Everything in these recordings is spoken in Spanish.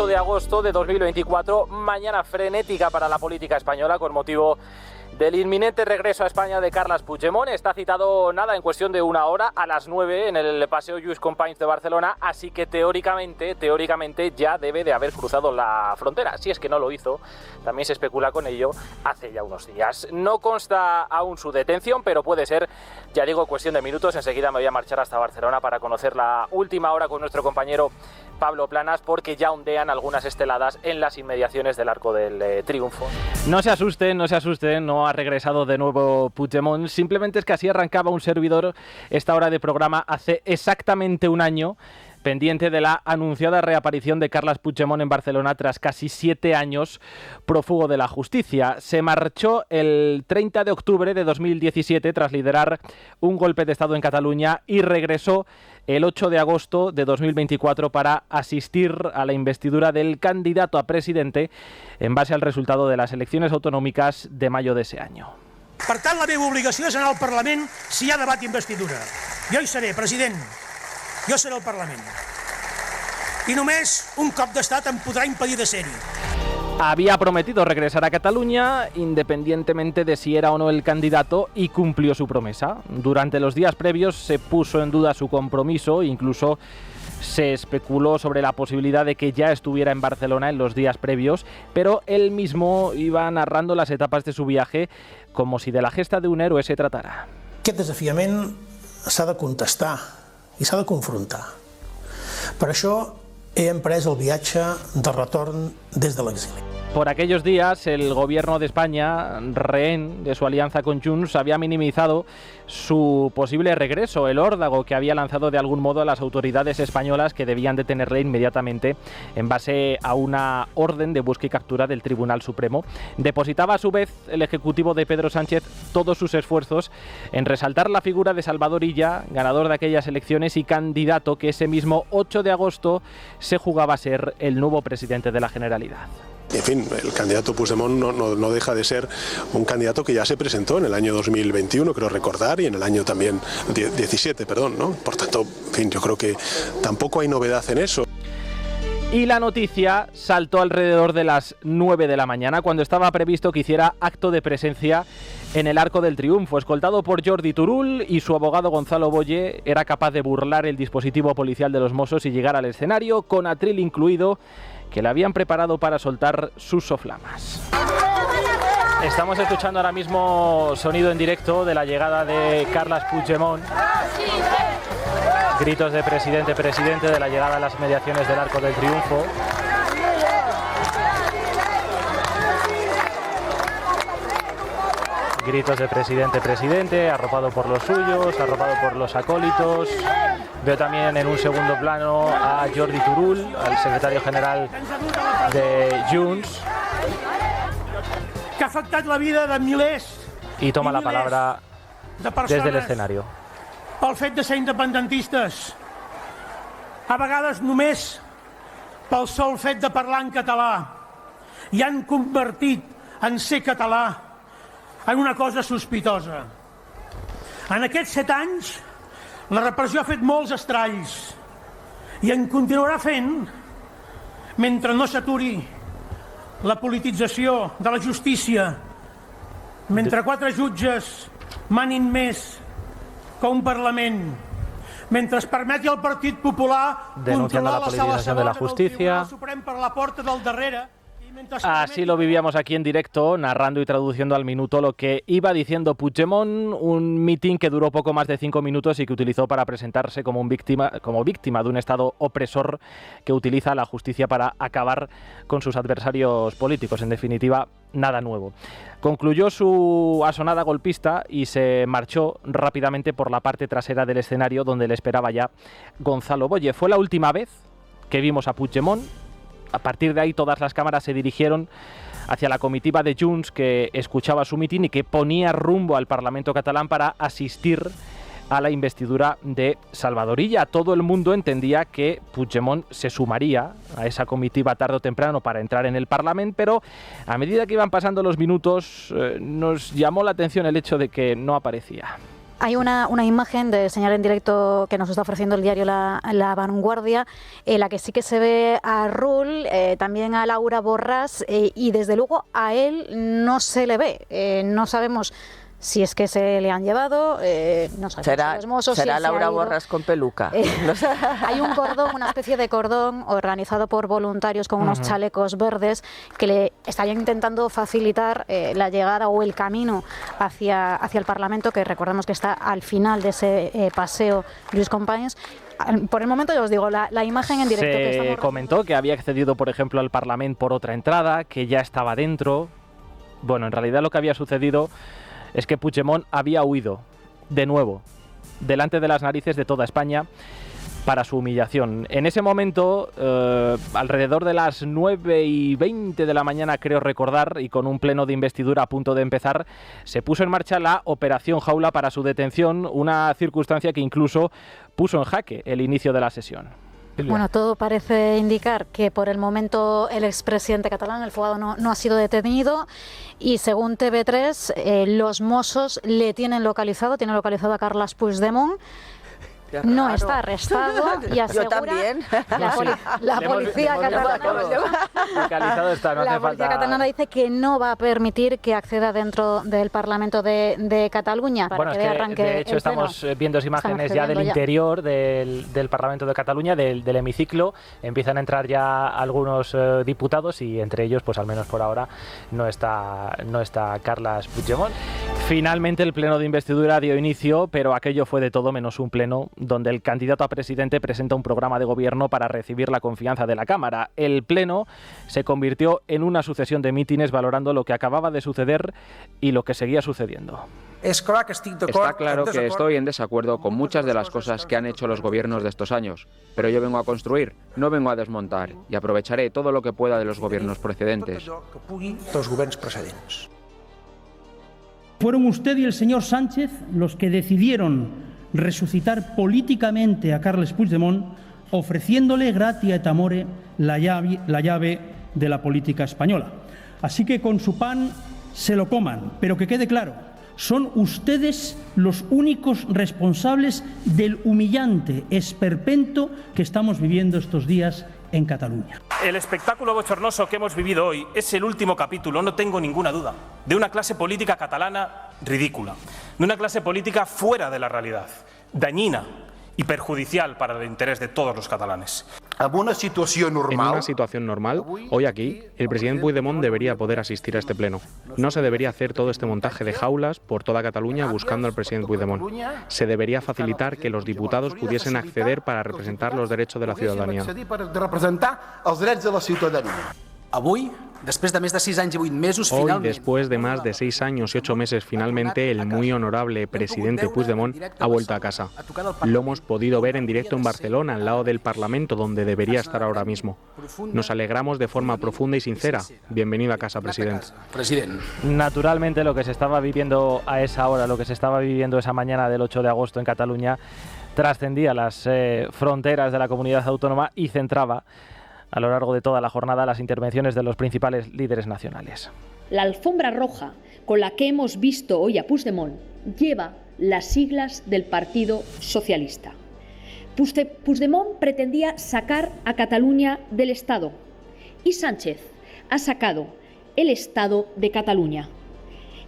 8 de agosto de 2024, mañana frenética para la política española con motivo del inminente regreso a España de Carles Puigdemont. Está citado en cuestión de una hora, a las 9 en el Paseo Lluís Companys de Barcelona, así que teóricamente ya debe de haber cruzado la frontera. Si es que no lo hizo, también se especula con ello hace ya unos días. No consta aún su detención, pero puede ser, ya digo, cuestión de minutos. Enseguida me voy a marchar hasta Barcelona para conocer la última hora con nuestro compañero Pablo Planas, porque ya ondean algunas esteladas en las inmediaciones del Arco del Triunfo. No se asusten, no ha regresado de nuevo Puigdemont, simplemente es que así arrancaba un servidor esta hora de programa hace exactamente un año, pendiente de la anunciada reaparición de Carles Puigdemont en Barcelona tras casi 7 años prófugo de la justicia. Se marchó el 30 de octubre de 2017 tras liderar un golpe de Estado en Cataluña y regresó el 8 de agosto de 2024 para asistir a la investidura del candidato a presidente en base al resultado de las elecciones autonòmiques de mayo de ese año. Per tant, la meva obligació és anar al Parlament si hi ha debat d'investidura. Jo hi seré, president. Jo seré al Parlament. I només un cop d'estat em podrà impedir de ser-hi. Había prometido regresar a Cataluña independientemente de si era o no el candidato y cumplió su promesa. Durante los días previos se puso en duda su compromiso, incluso se especuló sobre la posibilidad de que ya estuviera en Barcelona en los días previos, pero él mismo iba narrando las etapas de su viaje como si de la gesta de un héroe se tratara. Aquest desafiament s'ha de contestar i s'ha de confrontar. Per això he emprès el viatge de retorn des de l'exili. Por aquellos días, el gobierno de España, rehén de su alianza con Junts, había minimizado su posible regreso, el órdago que había lanzado de algún modo a las autoridades españolas, que debían detenerle inmediatamente en base a una orden de busca y captura del Tribunal Supremo. Depositaba a su vez el Ejecutivo de Pedro Sánchez todos sus esfuerzos en resaltar la figura de Salvador Illa, ganador de aquellas elecciones y candidato que ese mismo 8 de agosto se jugaba a ser el nuevo presidente de la Generalidad. En fin, el candidato Puigdemont no deja de ser un candidato que ya se presentó en el año 2021, creo recordar, y en el año también 17, ¿no? Por tanto, en fin, yo creo que tampoco hay novedad en eso. Y la noticia saltó alrededor de las 9 de la mañana, cuando estaba previsto que hiciera acto de presencia en el Arco del Triunfo. Escoltado por Jordi Turull y su abogado Gonzalo Boye, era capaz de burlar el dispositivo policial de los Mossos y llegar al escenario, con atril incluido, que le habían preparado para soltar sus soflamas. Estamos escuchando ahora mismo sonido en directo de la llegada de Carles Puigdemont. Gritos de presidente, presidente, de la llegada a las mediaciones del Arco del Triunfo. Gritos de presidente, presidente, arropado por los suyos, arropado por los acólitos. Veo también en un segundo plano a Jordi Turull, al secretario general de Junts. Que ha afectat la vida de milers y toma la palabra desde el escenario. Pel fet de ser independentistes, a vegades només pel sol fet de parlar en català, i han convertit en ser català en una cosa sospitosa. En aquests 7 anys, la repressió ha fet molts estralls i en continuarà fent mentre no s'aturi la politització de la justícia, mentre 4 jutges manin més que un Parlament, mentre es permeti al Partit Popular controlar la sala segona del Tribunal Suprem per la porta del darrere. Así lo vivíamos aquí en directo, narrando y traduciendo al minuto lo que iba diciendo Puigdemont, un mitin que duró poco más de 5 minutos y que utilizó para presentarse como víctima de un Estado opresor que utiliza la justicia para acabar con sus adversarios políticos. En definitiva, nada nuevo. Concluyó su asonada golpista y se marchó rápidamente por la parte trasera del escenario, donde le esperaba ya Gonzalo Boye. Fue la última vez que vimos a Puigdemont. A partir de ahí todas las cámaras se dirigieron hacia la comitiva de Junts, que escuchaba su mitin y que ponía rumbo al Parlamento catalán para asistir a la investidura de Salvador Illa. Todo el mundo entendía que Puigdemont se sumaría a esa comitiva tarde o temprano para entrar en el Parlamento, pero a medida que iban pasando los minutos nos llamó la atención el hecho de que no aparecía. Hay una imagen de señal en directo que nos está ofreciendo el diario La Vanguardia, en la que sí que se ve a Rull, también a Laura Borràs, y desde luego a él no se le ve. No sabemos si es que se le han llevado, no sabemos. Será, los mozos, será si Laura Borràs con peluca. Hay un cordón, una especie de cordón organizado por voluntarios con unos chalecos verdes que le estarían intentando facilitar la llegada o el camino hacia el Parlamento, que recordemos que está al final de ese paseo Lluís Companys. Por el momento, ya os digo, la imagen en directo que estamos... Se comentó que había accedido, por ejemplo, al Parlamento por otra entrada, que ya estaba dentro. Bueno, en realidad lo que había sucedido es que Puigdemont había huido, de nuevo, delante de las narices de toda España, para su humillación. En ese momento, alrededor de las 9:20 de la mañana, creo recordar, y con un pleno de investidura a punto de empezar, se puso en marcha la Operación Jaula para su detención, una circunstancia que incluso puso en jaque el inicio de la sesión. Bueno, todo parece indicar que por el momento el expresidente catalán, el Fuado, no ha sido detenido, y según TV3, los Mossos le tienen localizado a Carles Puigdemont. No está arrestado y asegura la policía catalana dice que no va a permitir que acceda dentro del Parlamento de Cataluña. Bueno, es que de hecho estamos viendo imágenes ya del interior del Parlamento de Cataluña, del hemiciclo. Empiezan a entrar ya algunos diputados y entre ellos, pues al menos por ahora, no está Carles Puigdemont. Finalmente el pleno de investidura dio inicio, pero aquello fue de todo menos un pleno donde el candidato a presidente presenta un programa de gobierno para recibir la confianza de la Cámara. El pleno se convirtió en una sucesión de mítines valorando lo que acababa de suceder y lo que seguía sucediendo. Está claro que estoy en desacuerdo con muchas de las cosas que han hecho los gobiernos de estos años, pero yo vengo a construir, no vengo a desmontar, y aprovecharé todo lo que pueda de los gobiernos precedentes. Fueron usted y el señor Sánchez los que decidieron resucitar políticamente a Carles Puigdemont, ofreciéndole gratia et amore la llave de la política española. Así que con su pan se lo coman, pero que quede claro, son ustedes los únicos responsables del humillante esperpento que estamos viviendo estos días en Cataluña. El espectáculo bochornoso que hemos vivido hoy es el último capítulo, no tengo ninguna duda, de una clase política catalana ridícula, de una clase política fuera de la realidad, dañina y perjudicial para el interés de todos los catalanes. En una situación normal, hoy aquí, el presidente Puigdemont debería poder asistir a este pleno. No se debería hacer todo este montaje de jaulas por toda Cataluña buscando al presidente Puigdemont. Se debería facilitar que los diputados pudiesen acceder para representar los derechos de la ciudadanía. Hoy, después de más de 6 años y 8 meses, finalmente el muy honorable presidente Puigdemont ha vuelto a casa. Lo hemos podido ver en directo en Barcelona, al lado del Parlamento, donde debería estar ahora mismo. Nos alegramos de forma profunda y sincera. Bienvenido a casa, presidente. Naturalmente, lo que se estaba viviendo a esa hora, lo que se estaba viviendo esa mañana del 8 de agosto en Cataluña, trascendía las fronteras de la comunidad autónoma y centraba a lo largo de toda la jornada las intervenciones de los principales líderes nacionales. La alfombra roja con la que hemos visto hoy a Puigdemont lleva las siglas del Partido Socialista. Puigdemont pretendía sacar a Cataluña del Estado y Sánchez ha sacado el Estado de Cataluña.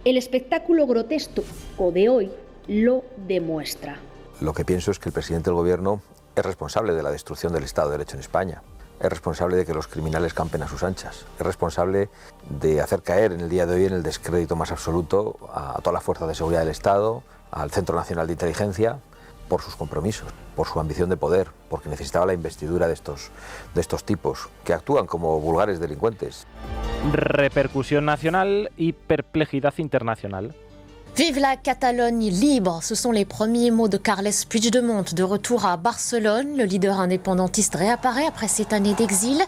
El espectáculo grotesco de hoy lo demuestra. Lo que pienso es que el presidente del Gobierno es responsable de la destrucción del Estado de Derecho en España. Es responsable de que los criminales campen a sus anchas. Es responsable de hacer caer en el día de hoy en el descrédito más absoluto a todas las fuerzas de seguridad del Estado, al Centro Nacional de Inteligencia, por sus compromisos, por su ambición de poder, porque necesitaba la investidura de estos tipos que actúan como vulgares delincuentes. Repercusión nacional y perplejidad internacional. Vive la Catalogne libre, ce sont les premiers mots de Carles Puigdemont de retour à Barcelone. Le leader indépendantiste réapparaît après cette année d'exil,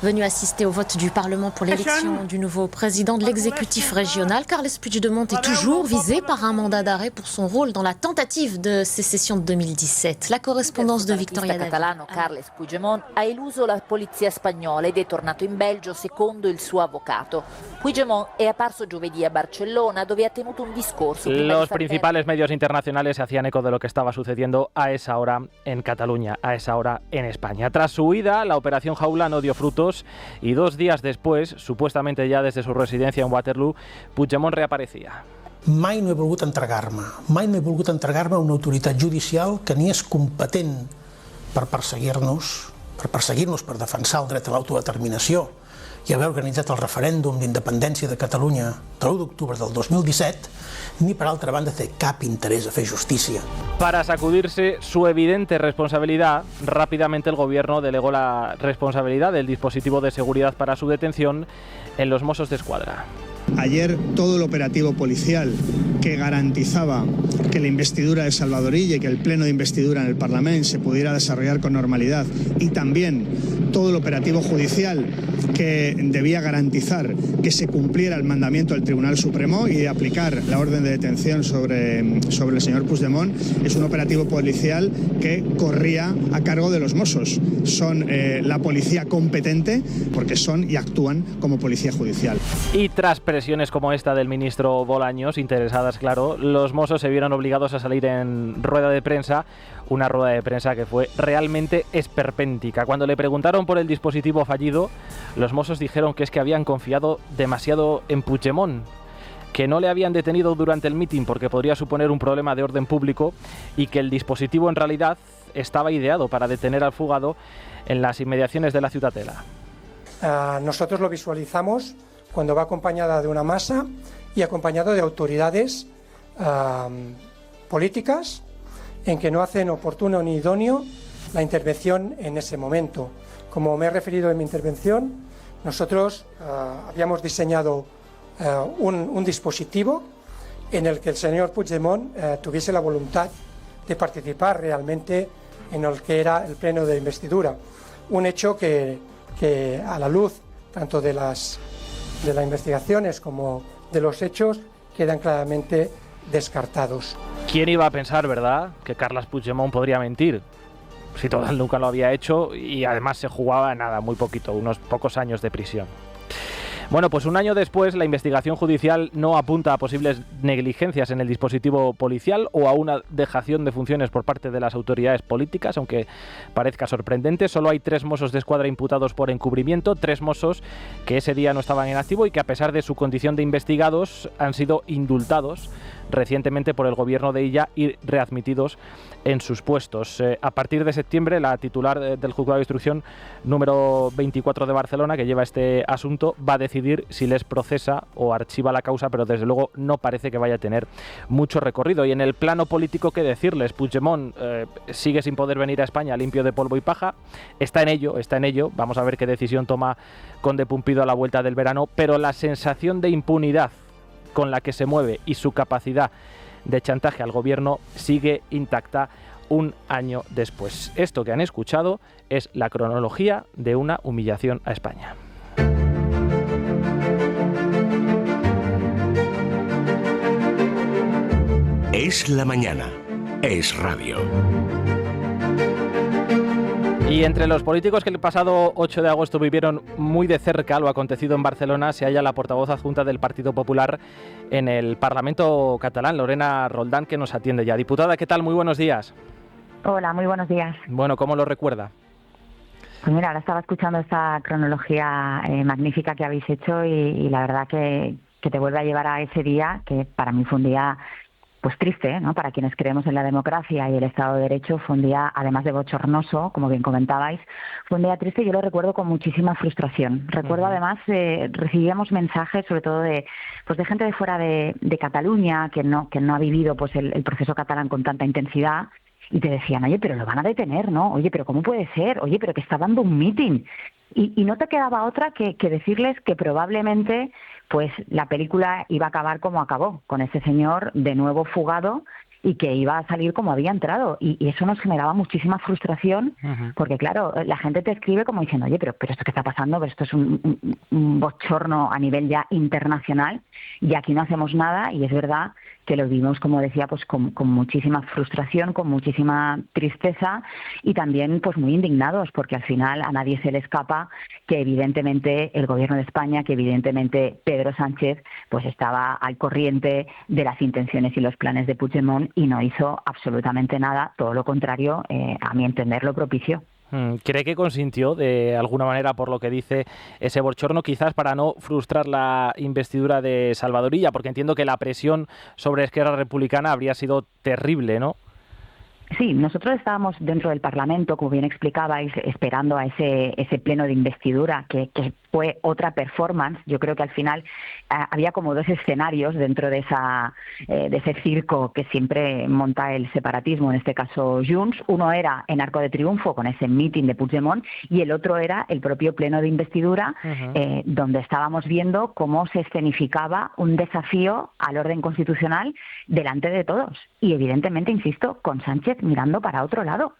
venu assister au vote du Parlement pour l'élection du nouveau président de l'exécutif régional. Carles Puigdemont est toujours visé par un mandat d'arrêt pour son rôle dans la tentative de sécession de 2017. La correspondance de Victoria David. Catalano Carles Puigdemont ha eluso la polizia spagnola ed è tornato in Belgio secondo il suo avvocato. Puigdemont è apparso giovedì a Barcellona dove ha tenuto un discorso Los principales medios internacionales se hacían eco de lo que estaba sucediendo a esa hora en Cataluña, a esa hora en España. Tras su huida, la operación Jaula no dio frutos y 2 días después, supuestamente ya desde su residencia en Waterloo, Puigdemont reaparecía. Mai no he volgut entregar-me a una autoritat judicial que ni és competent per perseguir-nos, per defensar el dret a l'autodeterminació i haver organitzat el referèndum d'independència de Catalunya de l'1 d'octubre del 2017, ni per altra banda té cap interés a fer justícia. Para sacudirse su evidente responsabilidad, rápidamente el gobierno delegó la responsabilidad del dispositivo de seguridad para su detención en los Mossos d'Esquadra. Ayer todo el operativo policial que garantizaba que la investidura de Salvador Illa y que el pleno de investidura en el Parlamento se pudiera desarrollar con normalidad, y también todo el operativo judicial que debía garantizar que se cumpliera el mandamiento del Tribunal Supremo y aplicar la orden de detención sobre el señor Puigdemont, es un operativo policial que corría a cargo de los Mossos. Son la policía competente porque son y actúan como policía judicial. Y tras presiones como esta del ministro Bolaños, interesadas claro, los Mossos se vieron obligados a salir en rueda de prensa, una rueda de prensa que fue realmente esperpéntica. Cuando le preguntaron por el dispositivo fallido, los Mossos dijeron que es que habían confiado demasiado en Puigdemont, que no le habían detenido durante el mitin porque podría suponer un problema de orden público y que el dispositivo en realidad estaba ideado para detener al fugado en las inmediaciones de la Ciutadela. Nosotros lo visualizamos cuando va acompañada de una masa y acompañado de autoridades políticas en que no hacen oportuno ni idóneo la intervención en ese momento. Como me he referido en mi intervención, nosotros habíamos diseñado un dispositivo en el que el señor Puigdemont tuviese la voluntad de participar realmente en el que era el pleno de investidura. Un hecho que a la luz tanto de las investigaciones como de los hechos quedan claramente descartados. ¿Quién iba a pensar, verdad, que Carles Puigdemont podría mentir? Si total nunca lo había hecho y además se jugaba nada, muy poquito, unos pocos años de prisión. Bueno, pues un año después la investigación judicial no apunta a posibles negligencias en el dispositivo policial o a una dejación de funciones por parte de las autoridades políticas, aunque parezca sorprendente. Solo hay 3 Mossos d'Esquadra imputados por encubrimiento, 3 Mossos que ese día no estaban en activo y que a pesar de su condición de investigados han sido indultados recientemente por el gobierno de Illa y readmitidos en sus puestos. A partir de septiembre, la titular del Juzgado de Instrucción número 24 de Barcelona, que lleva este asunto, va a decidir si les procesa o archiva la causa, pero desde luego no parece que vaya a tener mucho recorrido. Y en el plano político, ¿qué decirles? Puigdemont sigue sin poder venir a España limpio de polvo y paja. Está en ello. Vamos a ver qué decisión toma Conde Pumpido a la vuelta del verano, pero la sensación de impunidad con la que se mueve y su capacidad de chantaje al gobierno sigue intacta un año después. Esto que han escuchado es la cronología de una humillación a España. Es la mañana. Es radio. Y entre los políticos que el pasado 8 de agosto vivieron muy de cerca lo acontecido en Barcelona se halla la portavoz adjunta del Partido Popular en el Parlamento catalán, Lorena Roldán, que nos atiende ya. Diputada, ¿qué tal? Muy buenos días. Hola, muy buenos días. Bueno, ¿cómo lo recuerda? Pues mira, ahora estaba escuchando esta cronología magnífica que habéis hecho y la verdad que te vuelve a llevar a ese día, que para mí fue un día pues triste, ¿no? Para quienes creemos en la democracia y el Estado de Derecho, fue un día, además de bochornoso, como bien comentabais, fue un día triste y yo lo recuerdo con muchísima frustración. Recuerdo además, recibíamos mensajes, sobre todo de gente de fuera de Cataluña, que no ha vivido pues el proceso catalán con tanta intensidad, y te decían, oye, pero lo van a detener, ¿no? Oye, pero ¿cómo puede ser? Oye, pero que está dando un mitin. Y no te quedaba otra que decirles que probablemente pues la película iba a acabar como acabó, con ese señor de nuevo fugado y que iba a salir como había entrado. Y eso nos generaba muchísima frustración, porque claro, la gente te escribe como diciendo, oye, pero esto que está pasando, pero esto es un bochorno a nivel ya internacional y aquí no hacemos nada. Y es verdad que lo vimos, como decía, pues con muchísima frustración, con muchísima tristeza y también pues muy indignados, porque al final a nadie se le escapa que evidentemente el Gobierno de España, que evidentemente Pedro Sánchez pues estaba al corriente de las intenciones y los planes de Puigdemont y no hizo absolutamente nada, todo lo contrario, a mi entender lo propició. ¿Cree que consintió de alguna manera, por lo que dice ese bochorno, quizás para no frustrar la investidura de Salvador Illa? Porque entiendo que la presión sobre Esquerra Republicana habría sido terrible, ¿no? Sí, nosotros estábamos dentro del Parlamento, como bien explicabais, esperando a ese pleno de investidura que fue otra performance. Yo creo que al final había como dos escenarios dentro de ese circo que siempre monta el separatismo, en este caso Junts. Uno era en Arco de Triunfo con ese meeting de Puigdemont y el otro era el propio pleno de investidura, donde estábamos viendo cómo se escenificaba un desafío al orden constitucional delante de todos. Y evidentemente, insisto, con Sánchez mirando para otro lado.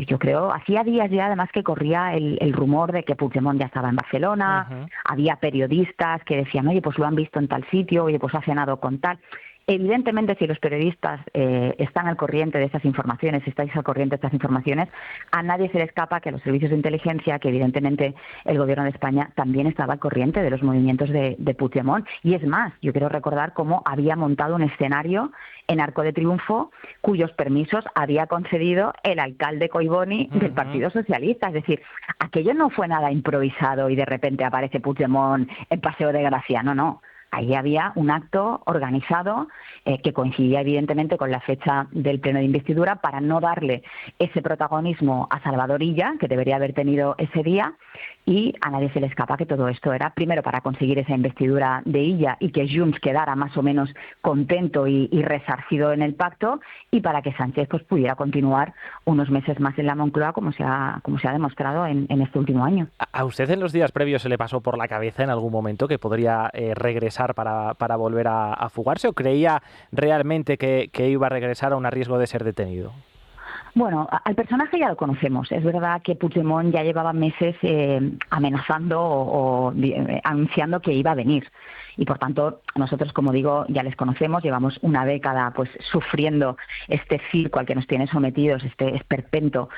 Yo creo, hacía días ya además que corría el rumor de que Puigdemont ya estaba en Barcelona, había periodistas que decían, oye, pues lo han visto en tal sitio, oye, pues ha cenado con tal. Evidentemente, si los periodistas están al corriente de estas informaciones, estáis al corriente de estas informaciones, a nadie se le escapa que los servicios de inteligencia, que evidentemente el Gobierno de España también estaba al corriente de los movimientos de Puigdemont. Y es más, yo quiero recordar cómo había montado un escenario en Arco de Triunfo cuyos permisos había concedido el alcalde Collboni del Partido Socialista. Es decir, aquello no fue nada improvisado y de repente aparece Puigdemont en Paseo de Gracia. No. Ahí había un acto organizado que coincidía evidentemente con la fecha del pleno de investidura para no darle ese protagonismo a Salvador Illa, que debería haber tenido ese día, y a nadie se le escapa que todo esto era primero para conseguir esa investidura de Illa y que Junts quedara más o menos contento y resarcido en el pacto, y para que Sánchez pues pudiera continuar unos meses más en la Moncloa como se ha demostrado en este último año. ¿A usted en los días previos se le pasó por la cabeza en algún momento que podría regresar para volver a fugarse, o creía realmente que iba a regresar aún a riesgo de ser detenido? Bueno, al personaje ya lo conocemos. Es verdad que Puigdemont ya llevaba meses amenazando o anunciando que iba a venir. Y por tanto, nosotros, como digo, ya les conocemos, llevamos una década pues sufriendo este circo al que nos tiene sometidos, este esperpento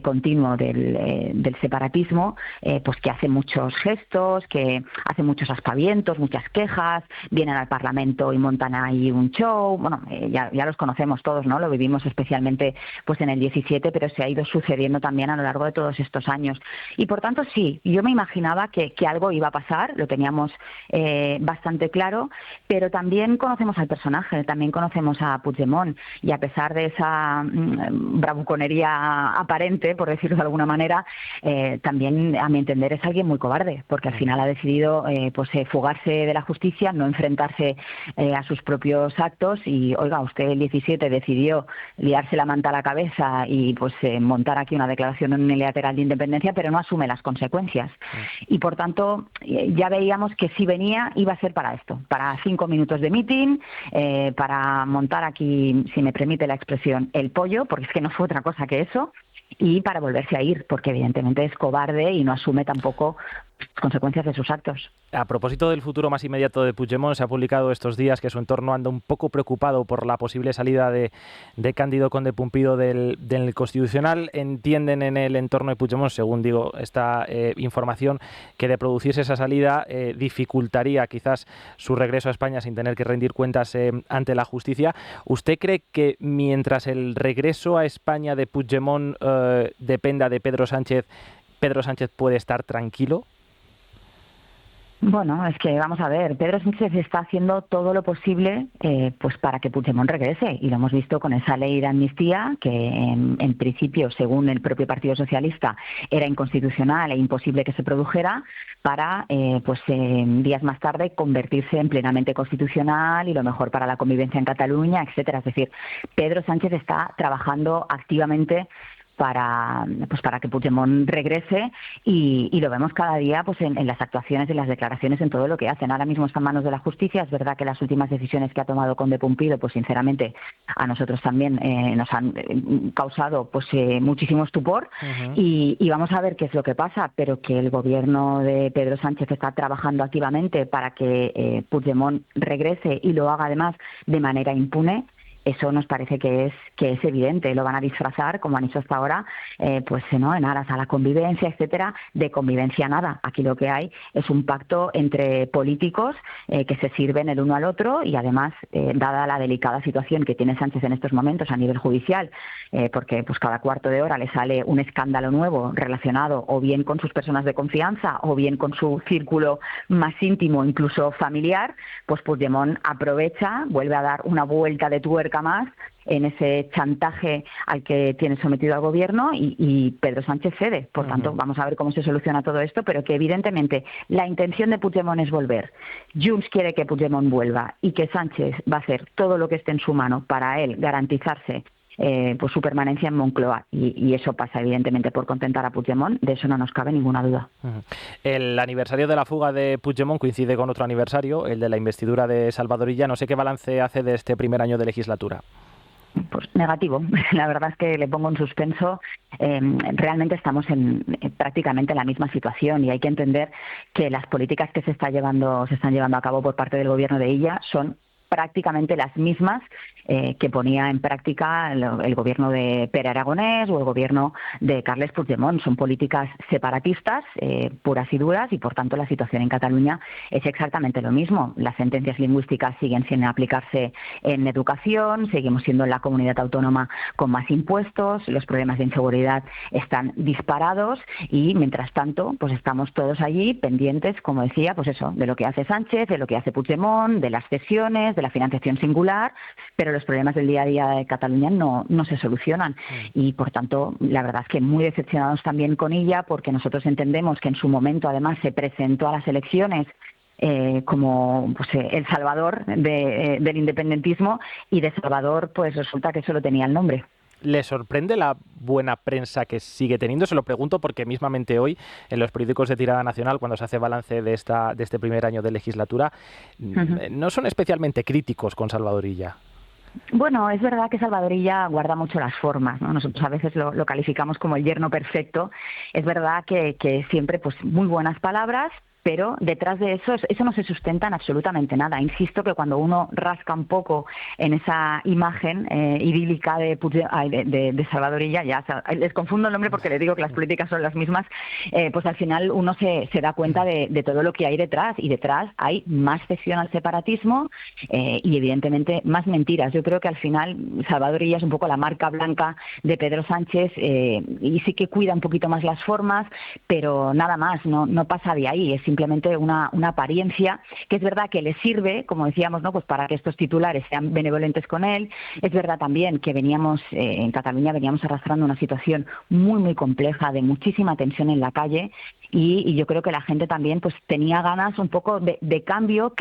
continuo del separatismo, pues que hace muchos gestos, que hace muchos aspavientos, muchas quejas, vienen al Parlamento y montan ahí un show. Bueno, ya los conocemos todos, ¿no? Lo vivimos especialmente pues en el 17, pero se ha ido sucediendo también a lo largo de todos estos años. Y por tanto, sí, yo me imaginaba que algo iba a pasar, lo teníamos bastante claro, pero también conocemos al personaje, también conocemos a Puigdemont, y a pesar de esa bravuconería aparente, por decirlo de alguna manera, también, a mi entender, es alguien muy cobarde, porque al final ha decidido fugarse de la justicia, no enfrentarse a sus propios actos, y oiga, usted el 17 decidió liarse la manta a la cabeza y montar aquí una declaración unilateral de independencia, pero no asume las consecuencias. Y por tanto, ya veíamos que si venía, iba a ser para esto, para 5 minutos de meeting, para montar aquí, si me permite la expresión, el pollo, porque es que no fue otra cosa que eso, y para volverse a ir, porque evidentemente es cobarde y no asume tampoco consecuencias de sus actos. A propósito del futuro más inmediato de Puigdemont, se ha publicado estos días que su entorno anda un poco preocupado por la posible salida de Cándido Conde Pumpido del Constitucional. Entienden en el entorno de Puigdemont, según digo, esta información, que de producirse esa salida dificultaría quizás su regreso a España sin tener que rendir cuentas ante la justicia. ¿Usted cree que mientras el regreso a España de Puigdemont dependa de Pedro Sánchez puede estar tranquilo? Bueno, es que vamos a ver, Pedro Sánchez está haciendo todo lo posible pues para que Puigdemont regrese, y lo hemos visto con esa ley de amnistía que en principio, según el propio Partido Socialista, era inconstitucional e imposible que se produjera, para días más tarde convertirse en plenamente constitucional y lo mejor para la convivencia en Cataluña, etcétera. Es decir, Pedro Sánchez está trabajando activamente para que Puigdemont regrese y lo vemos cada día pues en las actuaciones, en las declaraciones, en todo lo que hacen. Ahora mismo está en manos de la justicia. Es verdad que las últimas decisiones que ha tomado Conde Pumpido, pues sinceramente a nosotros también nos han causado pues muchísimo estupor y vamos a ver qué es lo que pasa, pero que el gobierno de Pedro Sánchez está trabajando activamente para que Puigdemont regrese y lo haga además de manera impune. Eso nos parece que es evidente. Lo van a disfrazar, como han hecho hasta ahora, en aras a la convivencia, etcétera. De convivencia nada. Aquí lo que hay es un pacto entre políticos que se sirven el uno al otro y además, dada la delicada situación que tiene Sánchez en estos momentos a nivel judicial, porque pues cada cuarto de hora le sale un escándalo nuevo relacionado o bien con sus personas de confianza o bien con su círculo más íntimo, incluso familiar, pues Puigdemont aprovecha, vuelve a dar una vuelta de tuerca más en ese chantaje al que tiene sometido al gobierno y Pedro Sánchez cede. Por tanto, vamos a ver cómo se soluciona todo esto, pero que evidentemente la intención de Puigdemont es volver. Junts quiere que Puigdemont vuelva y que Sánchez va a hacer todo lo que esté en su mano para él garantizarse pues su permanencia en Moncloa y eso pasa evidentemente por contentar a Puigdemont, de eso no nos cabe ninguna duda. El aniversario de la fuga de Puigdemont coincide con otro aniversario, el de la investidura de Salvador Illa. No sé qué balance hace de este primer año de legislatura. Pues negativo. La verdad es que le pongo en suspenso. Realmente estamos en prácticamente la misma situación y hay que entender que las políticas que se están llevando a cabo por parte del gobierno de Illa son prácticamente las mismas que ponía en práctica el gobierno de Pere Aragonès o el gobierno de Carles Puigdemont. Son políticas separatistas, puras y duras, y por tanto la situación en Cataluña es exactamente lo mismo. Las sentencias lingüísticas siguen sin aplicarse en educación, seguimos siendo la comunidad autónoma con más impuestos, los problemas de inseguridad están disparados y mientras tanto pues estamos todos allí pendientes, como decía, pues eso, de lo que hace Sánchez, de lo que hace Puigdemont, de las cesiones, de la financiación singular, pero los problemas del día a día de Cataluña no se solucionan y por tanto la verdad es que muy decepcionados también con ella, porque nosotros entendemos que en su momento además se presentó a las elecciones como pues, el salvador del independentismo y de salvador pues resulta que solo tenía el nombre. ¿Le sorprende la buena prensa que sigue teniendo? Se lo pregunto porque mismamente hoy en los periódicos de tirada nacional, cuando se hace balance de este primer año de legislatura, no son especialmente críticos con Salvador Illa. Bueno, es verdad que Salvador Illa guarda mucho las formas, ¿no? Nosotros a veces lo calificamos como el yerno perfecto. Es verdad que siempre pues muy buenas palabras, pero detrás de eso no se sustenta en absolutamente nada. Insisto que cuando uno rasca un poco en esa imagen idílica de Salvador Illa, ya les confundo el nombre porque les digo que las políticas son las mismas, pues al final uno se da cuenta de todo lo que hay detrás, y detrás hay más cesión al separatismo y evidentemente más mentiras. Yo creo que al final Salvador Illa es un poco la marca blanca de Pedro Sánchez y sí que cuida un poquito más las formas, pero nada más, no pasa de ahí. Es simplemente una apariencia que es verdad que le sirve, como decíamos, ¿no? Pues para que estos titulares sean benevolentes con él. Es verdad también que en Cataluña veníamos arrastrando una situación muy muy compleja, de muchísima tensión en la calle, y yo creo que la gente también pues tenía ganas un poco de cambio,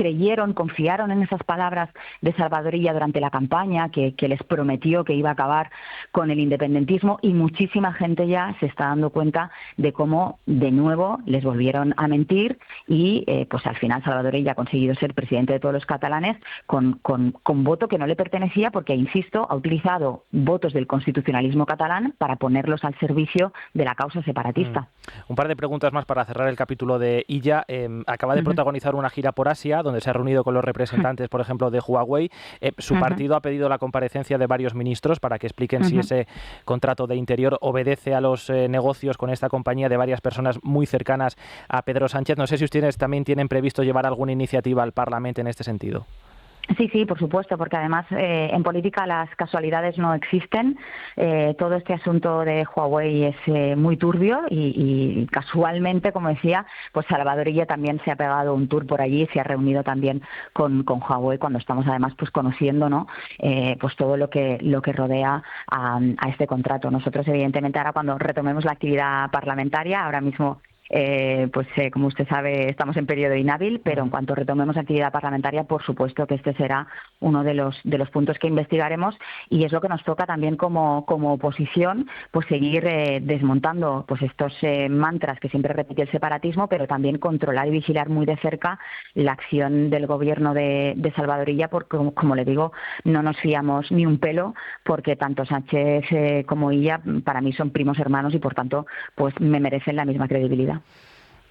confiaron en esas palabras de Salvador Illa durante la campaña, que les prometió que iba a acabar con el independentismo, y muchísima gente ya se está dando cuenta de cómo de nuevo les volvieron a mentir y pues al final Salvador Illa ha conseguido ser presidente de todos los catalanes con voto que no le pertenecía, porque, insisto, ha utilizado votos del constitucionalismo catalán para ponerlos al servicio de la causa separatista. Un par de preguntas más para cerrar el capítulo de Illa. Acaba de protagonizar una gira por Asia, donde se ha reunido con los representantes, por ejemplo, de Huawei. Su partido ha pedido la comparecencia de varios ministros para que expliquen si ese contrato de Interior obedece a los negocios con esta compañía de varias personas muy cercanas a Pedro Sánchez. No sé si ustedes también tienen previsto llevar alguna iniciativa al Parlamento en este sentido. Sí, por supuesto, porque además en política las casualidades no existen. Todo este asunto de Huawei es muy turbio y casualmente, como decía, pues Salvador Illa también se ha pegado un tour por allí, se ha reunido también con Huawei, cuando estamos además pues conociendo, ¿no? Pues todo lo que rodea a este contrato. Nosotros, evidentemente, ahora cuando retomemos la actividad parlamentaria, ahora mismo como usted sabe, estamos en periodo inhábil, pero en cuanto retomemos actividad parlamentaria, por supuesto que este será uno de los puntos que investigaremos, y es lo que nos toca también como oposición, pues seguir desmontando pues estos mantras que siempre repite el separatismo, pero también controlar y vigilar muy de cerca la acción del gobierno de Salvador Illa, porque, como le digo, no nos fiamos ni un pelo, porque tanto Sánchez como Illa para mí son primos hermanos y por tanto pues me merecen la misma credibilidad.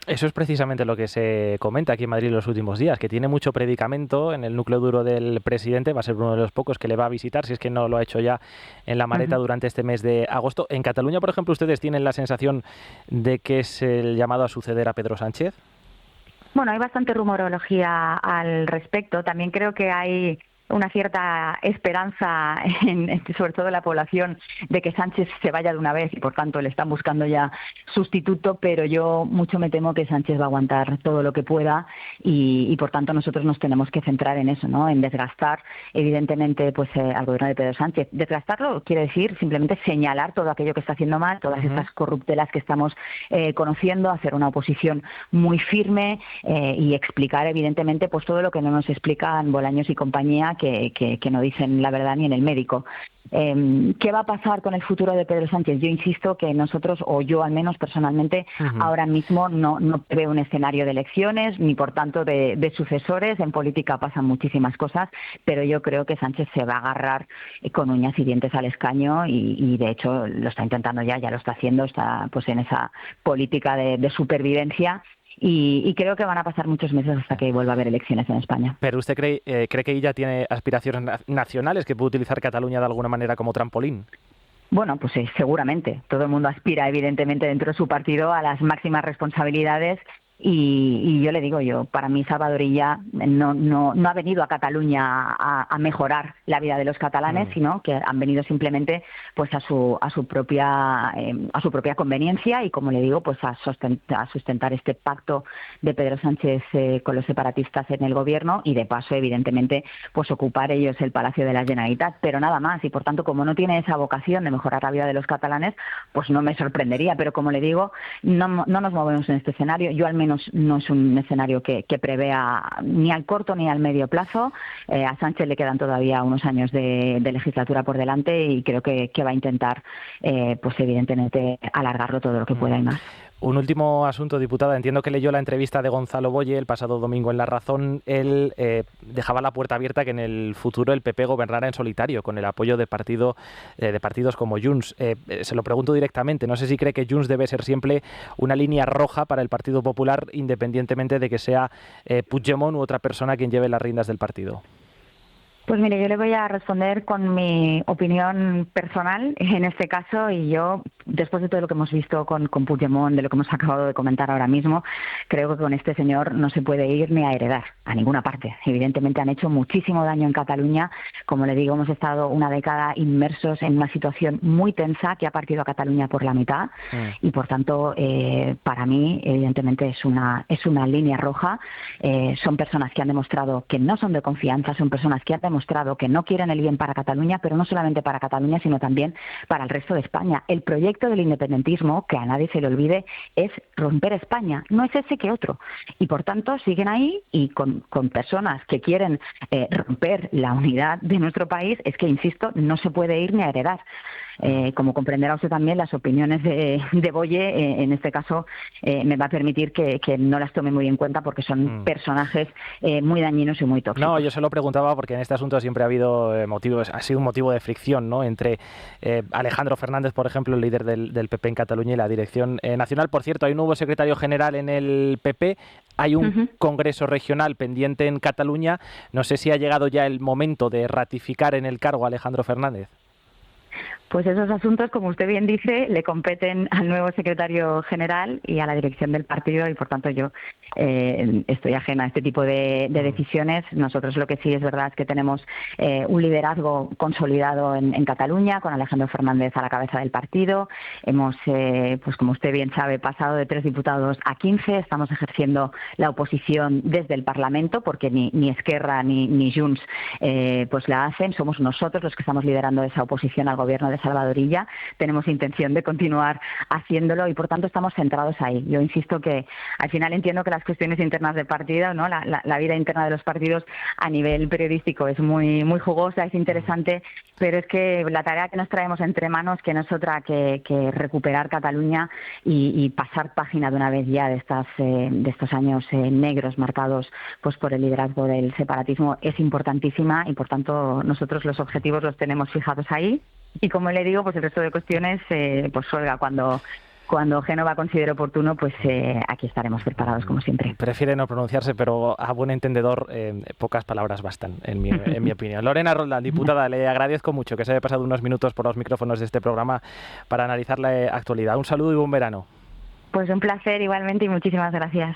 Eso es precisamente lo que se comenta aquí en Madrid en los últimos días, que tiene mucho predicamento en el núcleo duro del presidente, va a ser uno de los pocos que le va a visitar, si es que no lo ha hecho ya en la maleta durante este mes de agosto. En Cataluña, por ejemplo, ¿ustedes tienen la sensación de que es el llamado a suceder a Pedro Sánchez? Bueno, hay bastante rumorología al respecto. También creo que hay una cierta esperanza, sobre todo en la población, de que Sánchez se vaya de una vez y por tanto le están buscando ya sustituto, pero yo mucho me temo que Sánchez va a aguantar todo lo que pueda y por tanto nosotros nos tenemos que centrar en eso, ¿no? En desgastar evidentemente pues al gobierno de Pedro Sánchez. Desgastarlo quiere decir simplemente señalar todo aquello que está haciendo mal, todas estas corruptelas que estamos conociendo, hacer una oposición muy firme y explicar evidentemente pues todo lo que no nos explican Bolaños y compañía, que no dicen la verdad ni en el médico. ¿Qué va a pasar con el futuro de Pedro Sánchez? Yo insisto que nosotros, o yo al menos personalmente, ahora mismo no veo un escenario de elecciones, ni por tanto de sucesores. En política pasan muchísimas cosas, pero yo creo que Sánchez se va a agarrar con uñas y dientes al escaño y de hecho lo está intentando ya lo está haciendo, está pues en esa política de supervivencia. Y creo que van a pasar muchos meses hasta que vuelva a haber elecciones en España. ¿Pero usted cree que ella tiene aspiraciones nacionales, que puede utilizar Cataluña de alguna manera como trampolín? Bueno, pues seguramente. Todo el mundo aspira, evidentemente, dentro de su partido a las máximas responsabilidades. Y yo le digo, para mí Salvador Illa no ha venido a Cataluña a mejorar la vida de los catalanes, sino que han venido simplemente pues a su propia conveniencia y, como le digo, pues a sustentar este pacto de Pedro Sánchez con los separatistas en el gobierno y de paso evidentemente pues ocupar ellos el Palacio de la Generalitat, pero nada más. Y por tanto, como no tiene esa vocación de mejorar la vida de los catalanes, pues no me sorprendería, pero como le digo, no nos movemos en este escenario. Yo al menos no es un escenario que prevea ni al corto ni al medio plazo. A Sánchez le quedan todavía unos años de legislatura por delante y creo que va a intentar, pues evidentemente, alargarlo todo lo que pueda y más. Un último asunto, diputada. Entiendo que leyó la entrevista de Gonzalo Boye el pasado domingo en La Razón. Él dejaba la puerta abierta que en el futuro el PP gobernara en solitario, con el apoyo de partidos como Junts. Se lo pregunto directamente. No sé si cree que Junts debe ser siempre una línea roja para el Partido Popular, independientemente de que sea Puigdemont u otra persona quien lleve las riendas del partido. Pues mire, yo le voy a responder con mi opinión personal en este caso, y yo, después de todo lo que hemos visto con Puigdemont, de lo que hemos acabado de comentar ahora mismo, creo que con este señor no se puede ir ni a heredar a ninguna parte. Evidentemente han hecho muchísimo daño en Cataluña. Como le digo, hemos estado una década inmersos en una situación muy tensa que ha partido a Cataluña por la mitad y, por tanto, para mí, evidentemente, es una línea roja. Son personas que han demostrado que no son de confianza, son personas que han demostrado que no quieren el bien para Cataluña, pero no solamente para Cataluña, sino también para el resto de España. El proyecto del independentismo, que a nadie se le olvide, es romper España, no es ese que otro. Y por tanto siguen ahí y con personas que quieren romper la unidad de nuestro país, es que, insisto, no se puede ir ni a heredar. Como comprenderá usted también, las opiniones de Boye, en este caso, me va a permitir que no las tome muy en cuenta porque son personajes muy dañinos y muy tóxicos. No, yo se lo preguntaba porque en este asunto siempre ha habido ha sido un motivo de fricción, ¿no?, entre Alejandro Fernández, por ejemplo, el líder del PP en Cataluña, y la dirección nacional. Por cierto, hay un nuevo secretario general en el PP. Hay un congreso regional pendiente en Cataluña. No sé si ha llegado ya el momento de ratificar en el cargo a Alejandro Fernández. Pues esos asuntos, como usted bien dice, le competen al nuevo secretario general y a la dirección del partido, y por tanto yo estoy ajena a este tipo de decisiones. Nosotros lo que sí es verdad es que tenemos un liderazgo consolidado en Cataluña, con Alejandro Fernández a la cabeza del partido. Hemos, pues como usted bien sabe, pasado de 3 diputados a 15. Estamos ejerciendo la oposición desde el Parlamento, porque ni Esquerra ni Junts pues la hacen. Somos nosotros los que estamos liderando esa oposición al gobierno gobierno de Salvador Illa. Tenemos intención de continuar haciéndolo y, por tanto, estamos centrados ahí. Yo insisto que al final entiendo que las cuestiones internas de partido, ¿no? La vida interna de los partidos a nivel periodístico es muy jugosa, es interesante, pero es que la tarea que nos traemos entre manos, que no es otra que recuperar Cataluña y pasar página de una vez ya de estos años negros marcados pues por el liderazgo del separatismo, es importantísima y, por tanto, nosotros los objetivos los tenemos fijados ahí. Y, como le digo, pues el resto de cuestiones, pues Olga, cuando Génova considere oportuno, pues aquí estaremos preparados, como siempre. Prefiere no pronunciarse, pero a buen entendedor pocas palabras bastan, en mi opinión. Lorena Roldán, diputada, le agradezco mucho que se haya pasado unos minutos por los micrófonos de este programa para analizar la actualidad. Un saludo y buen verano. Pues un placer igualmente y muchísimas gracias.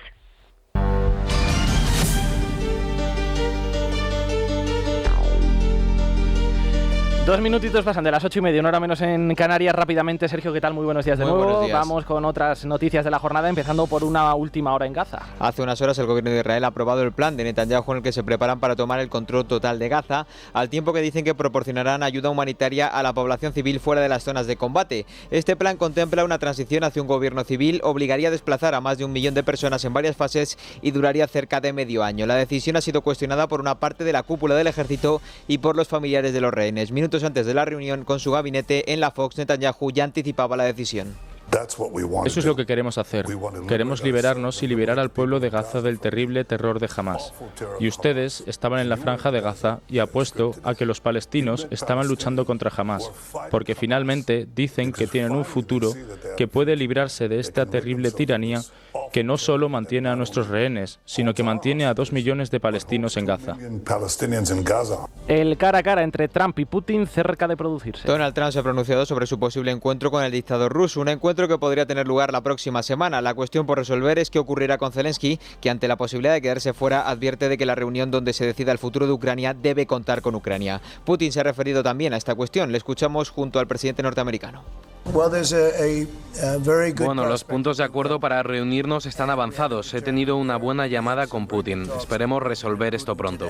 Dos minutitos pasan de las 8:30, una hora menos en Canarias. Rápidamente, Sergio, ¿qué tal? Muy buenos días de nuevo. Buenos días. Vamos con otras noticias de la jornada, empezando por una última hora en Gaza. Hace unas horas el gobierno de Israel ha aprobado el plan de Netanyahu en el que se preparan para tomar el control total de Gaza, al tiempo que dicen que proporcionarán ayuda humanitaria a la población civil fuera de las zonas de combate. Este plan contempla una transición hacia un gobierno civil, obligaría a desplazar a más de 1 millón de personas en varias fases y duraría cerca de medio año. La decisión ha sido cuestionada por una parte de la cúpula del ejército y por los familiares de los rehenes. Minutos antes de la reunión con su gabinete en la Fox, Netanyahu ya anticipaba la decisión. Eso es lo que queremos hacer. Queremos liberarnos y liberar al pueblo de Gaza del terrible terror de Hamás. Y ustedes estaban en la franja de Gaza y apuesto a que los palestinos estaban luchando contra Hamás, porque finalmente dicen que tienen un futuro que puede librarse de esta terrible tiranía que no solo mantiene a nuestros rehenes, sino que mantiene a 2 millones de palestinos en Gaza. El cara a cara entre Trump y Putin cerca de producirse. Donald Trump se ha pronunciado sobre su posible encuentro con el dictador ruso, un encuentro que podría tener lugar la próxima semana. La cuestión por resolver es qué ocurrirá con Zelensky, que ante la posibilidad de quedarse fuera advierte de que la reunión donde se decida el futuro de Ucrania debe contar con Ucrania. Putin se ha referido también a esta cuestión. Le escuchamos junto al presidente norteamericano. Bueno, los puntos de acuerdo para reunirnos están avanzados. He tenido una buena llamada con Putin. Esperemos resolver esto pronto.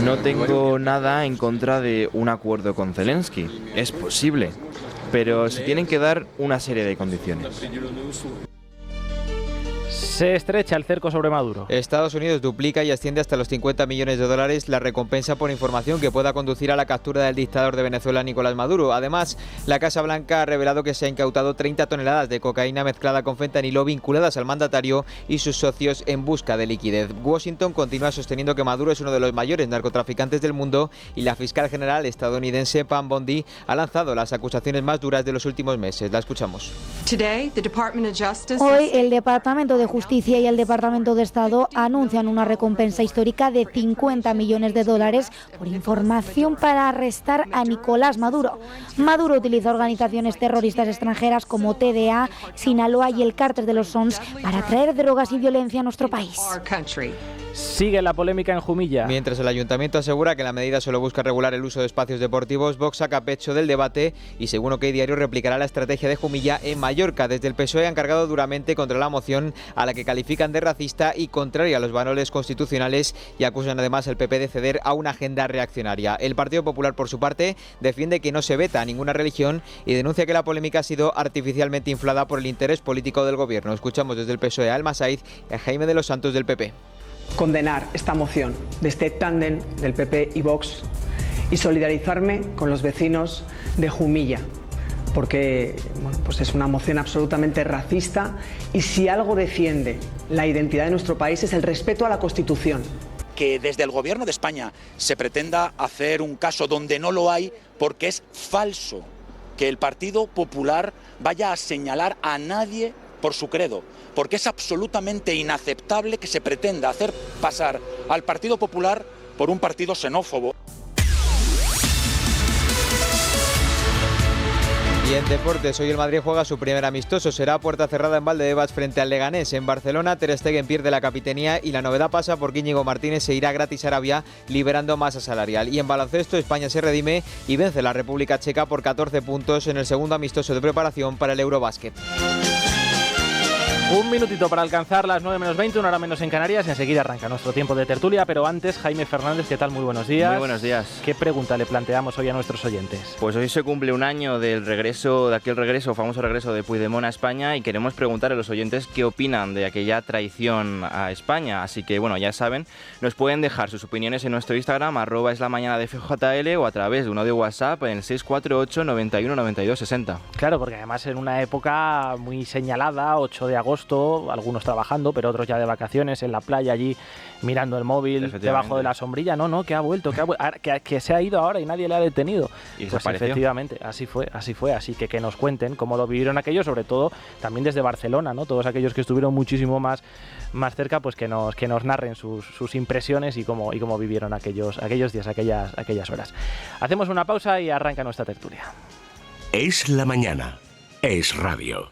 No tengo nada en contra de un acuerdo con Zelensky. Es posible, pero se tienen que dar una serie de condiciones. Se estrecha el cerco sobre Maduro. Estados Unidos duplica y asciende hasta los $50 millones la recompensa por información que pueda conducir a la captura del dictador de Venezuela, Nicolás Maduro. Además, la Casa Blanca ha revelado que se ha incautado 30 toneladas de cocaína mezclada con fentanilo vinculadas al mandatario y sus socios en busca de liquidez. Washington continúa sosteniendo que Maduro es uno de los mayores narcotraficantes del mundo y la fiscal general estadounidense Pam Bondi ha lanzado las acusaciones más duras de los últimos meses. La escuchamos. Hoy el Departamento de Justicia y el Departamento de Estado anuncian una recompensa histórica de $50 millones por información para arrestar a Nicolás Maduro. Maduro utiliza organizaciones terroristas extranjeras como TDA, Sinaloa y el Cártel de los Sons para traer drogas y violencia a nuestro país. Sigue la polémica en Jumilla. Mientras el ayuntamiento asegura que la medida solo busca regular el uso de espacios deportivos, Vox saca pecho del debate y, según OK Diario, replicará la estrategia de Jumilla en Mallorca. Desde el PSOE han cargado duramente contra la moción, a la que califican de racista y contraria a los valores constitucionales, y acusan además al PP de ceder a una agenda reaccionaria. El Partido Popular, por su parte, defiende que no se veta a ninguna religión y denuncia que la polémica ha sido artificialmente inflada por el interés político del gobierno. Escuchamos desde el PSOE a Alma Said y a Jaime de los Santos del PP. Condenar esta moción de este tándem del PP y Vox y solidarizarme con los vecinos de Jumilla, porque pues es una moción absolutamente racista y si algo defiende la identidad de nuestro país es el respeto a la Constitución. Que desde el Gobierno de España se pretenda hacer un caso donde no lo hay, porque es falso que el Partido Popular vaya a señalar a nadie por su credo, porque es absolutamente inaceptable que se pretenda hacer pasar al Partido Popular por un partido xenófobo. Y en deportes, hoy el Madrid juega su primer amistoso. Será a puerta cerrada en Valdebebas frente al Leganés. En Barcelona, Ter Stegen pierde la capitanía y la novedad pasa porque Íñigo Martínez se irá gratis a Arabia, liberando masa salarial. Y en baloncesto, España se redime y vence a la República Checa por 14 puntos en el segundo amistoso de preparación para el Eurobásquet. Un minutito para alcanzar las 9 menos 20, una hora menos en Canarias. Enseguida arranca nuestro tiempo de tertulia, pero antes, Jaime Fernández, ¿qué tal? Muy buenos días. Muy buenos días. ¿Qué pregunta le planteamos hoy a nuestros oyentes? Pues hoy se cumple un año de aquel famoso regreso de Puigdemont a España, y queremos preguntar a los oyentes qué opinan de aquella traición a España. Así que, bueno, ya saben, nos pueden dejar sus opiniones en nuestro Instagram, @eslamañana_de_fjl, o a través de un audio WhatsApp en el 648 91 92 60. Claro, porque además en una época muy señalada, 8 de agosto, algunos trabajando, pero otros ya de vacaciones en la playa allí mirando el móvil debajo de la sombrilla, que ha vuelto, que se ha ido ahora y nadie le ha detenido. Y pues efectivamente, así fue, así que nos cuenten cómo lo vivieron aquellos, sobre todo también desde Barcelona, ¿no? Todos aquellos que estuvieron muchísimo más cerca, pues que nos narren sus impresiones y cómo vivieron aquellos días, aquellas horas. Hacemos una pausa y arranca nuestra tertulia. Es la mañana, es radio.